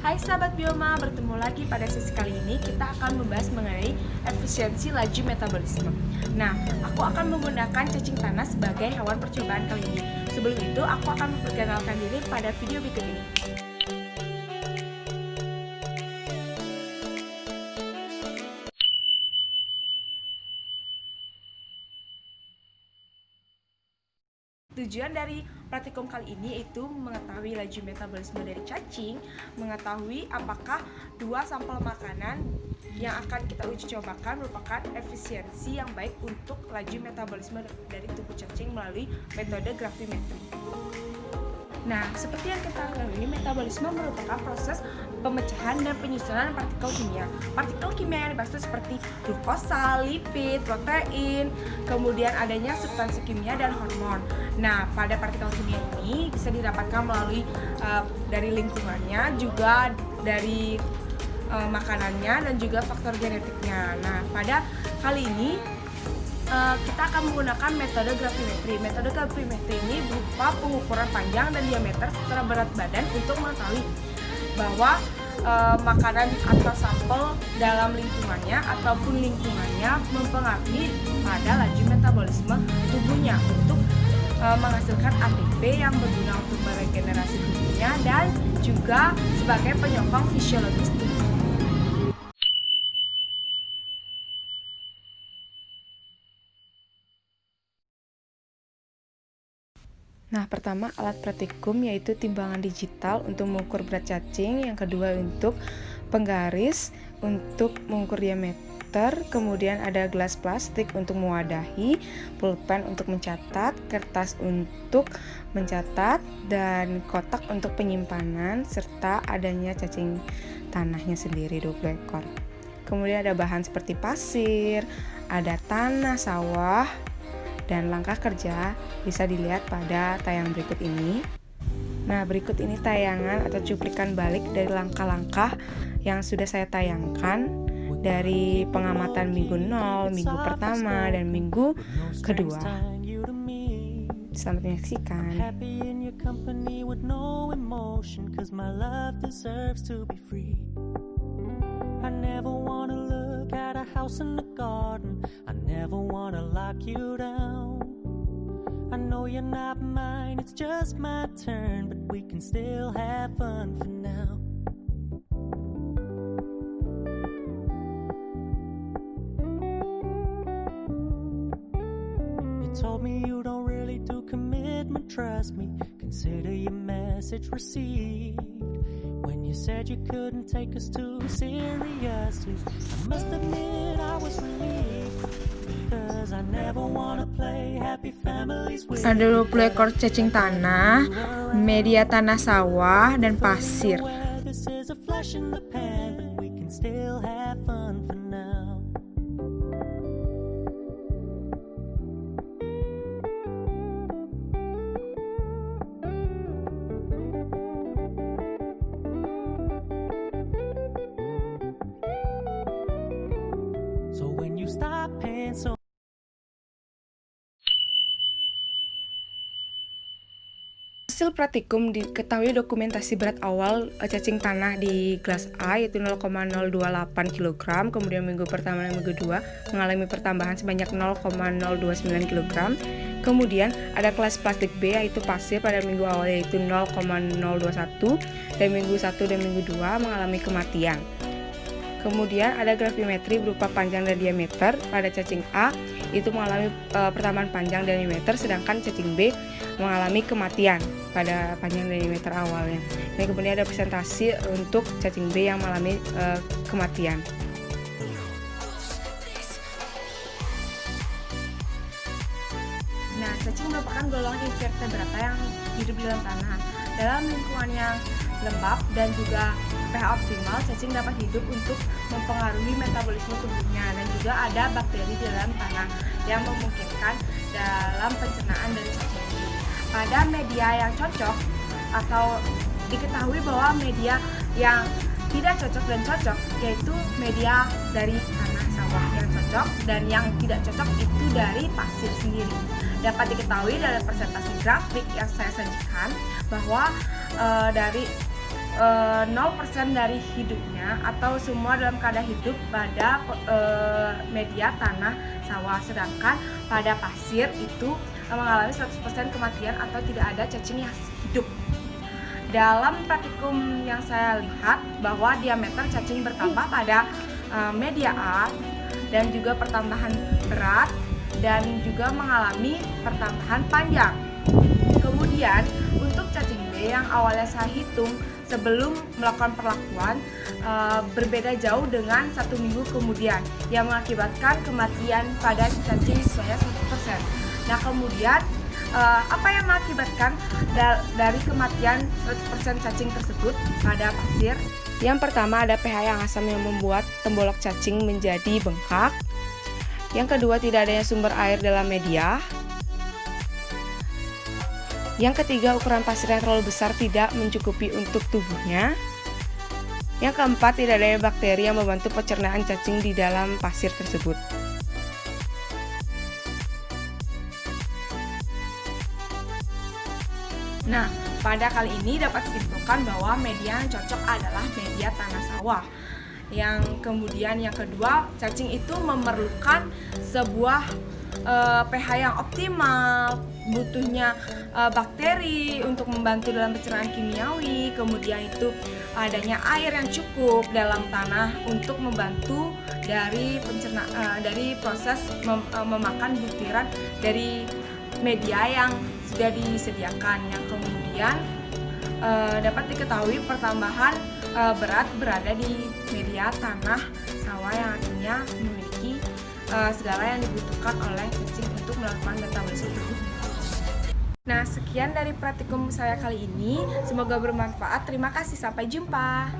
Hai sahabat Bioma, bertemu lagi pada sesi kali ini kita akan membahas mengenai efisiensi laju metabolisme. Nah, aku akan menggunakan cacing tanah sebagai hewan percobaan kali ini. Sebelum itu, aku akan memperkenalkan diri pada video berikut ini. Tujuan dari praktikum kali ini yaitu mengetahui laju metabolisme dari cacing, mengetahui apakah dua sampel makanan yang akan kita uji cobakan merupakan efisiensi yang baik untuk laju metabolisme dari tubuh cacing melalui metode gravimetri. Nah, seperti yang kita ketahui, metabolisme merupakan proses pemecahan dan penyusunan partikel kimia. Partikel kimia yang dibahas seperti glukosa, lipid, protein, kemudian adanya substansi kimia dan hormon. Nah, pada partikel kimia ini bisa didapatkan melalui dari lingkungannya, juga dari makanannya dan juga faktor genetiknya. Nah, pada kali ini kita akan menggunakan metode gravimetri. Metode gravimetri ini berupa pengukuran panjang dan diameter serta berat badan untuk mengetahui bahwa makanan atau sampel dalam lingkungannya ataupun lingkungannya mempengaruhi pada laju metabolisme tubuhnya untuk menghasilkan ATP yang berguna untuk meregenerasi tubuhnya dan juga sebagai penyokong fisiologis tubuh. Nah, pertama alat praktikum yaitu timbangan digital untuk mengukur berat cacing, yang kedua untuk penggaris untuk mengukur diameter, kemudian ada gelas plastik untuk mewadahi, pulpen untuk mencatat, kertas untuk mencatat, dan kotak untuk penyimpanan, serta adanya cacing tanahnya sendiri 20 ekor. Kemudian ada bahan seperti pasir, ada tanah sawah, dan langkah kerja bisa dilihat pada tayang berikut ini. Nah, berikut ini tayangan atau cuplikan balik dari langkah-langkah yang sudah saya tayangkan dari pengamatan minggu 0, minggu pertama, dan minggu kedua. Selamat menyaksikan. I never wanna look at a house in the garden. I never wanna lock you down. I know you're not mine, it's just my turn, but we can still have fun for now. You told me you don't really do commitment, trust me. Consider your message received. When you said you couldn't take us too seriously, I must admit I was relieved, because I never wanna play happy families with. Ada 20 ekor cacing tanah, media tanah sawah, dan pasir. This is a flash in the pan, but we can still have fun for now. So when you stop paying so hasil praktikum diketahui dokumentasi berat awal cacing tanah di kelas A yaitu 0,028 kg, kemudian minggu pertama dan minggu kedua mengalami pertambahan sebanyak 0,029 kg. Kemudian ada kelas plastik B yaitu pasir pada minggu awal yaitu 0,021, dan minggu 1 dan minggu 2 mengalami kematian. Kemudian ada gravimetri berupa panjang dan diameter. Pada cacing A itu mengalami pertambahan panjang dan diameter, sedangkan cacing B mengalami kematian pada panjang dan diameter awalnya. Dan kemudian ada presentasi untuk cacing B yang mengalami kematian. Nah, cacing merupakan golongan invertebrata yang hidup di dalam tanah. Dalam lingkungan yang lembab dan juga pH optimal, cacing dapat hidup untuk mempengaruhi metabolisme tubuhnya, dan juga ada bakteri di dalam tanah yang memungkinkan dalam pencernaan dari cacing ini. Pada media yang cocok atau diketahui bahwa media yang tidak cocok dan cocok yaitu media dari tanah sawah yang cocok, dan yang tidak cocok itu dari pasir sendiri. dapat diketahui dari presentasi grafik yang saya sajikan bahwa dari 0% dari hidupnya atau semua dalam keadaan hidup pada media tanah sawah, sedangkan pada pasir itu mengalami 100% kematian atau tidak ada cacing yang hidup. Dalam praktikum yang saya lihat bahwa diameter cacing bertambah pada media A dan juga pertambahan berat dan juga mengalami pertambahan panjang. Kemudian untuk cacing B yang awalnya saya hitung sebelum melakukan perlakuan berbeda jauh dengan 1 minggu kemudian yang mengakibatkan kematian pada cacing saya 100%. Nah kemudian apa yang mengakibatkan dari kematian 100% cacing tersebut pada pasir? Yang pertama ada pH yang asam yang membuat tembolok cacing menjadi bengkak. Yang kedua tidak adanya sumber air dalam media. Yang ketiga ukuran pasir yang terlalu besar tidak mencukupi untuk tubuhnya. Yang keempat tidak adanya bakteri yang membantu pencernaan cacing di dalam pasir tersebut. Nah, pada kali ini dapat disimpulkan bahwa media yang cocok adalah media tanah sawah. Yang kemudian yang kedua, cacing itu memerlukan sebuah pH yang optimal, butuhnya bakteri untuk membantu dalam pencernaan kimiawi, kemudian itu adanya air yang cukup dalam tanah untuk membantu dari dari proses memakan butiran dari media yang sudah disediakan. Yang kemudian dapat diketahui pertambahan berat berada di media tanah sawah yang artinya memiliki segala yang dibutuhkan oleh cacing untuk melakukan metabolisme tubuh. Nah, sekian dari praktikum saya kali ini. Semoga bermanfaat. Terima kasih. Sampai jumpa.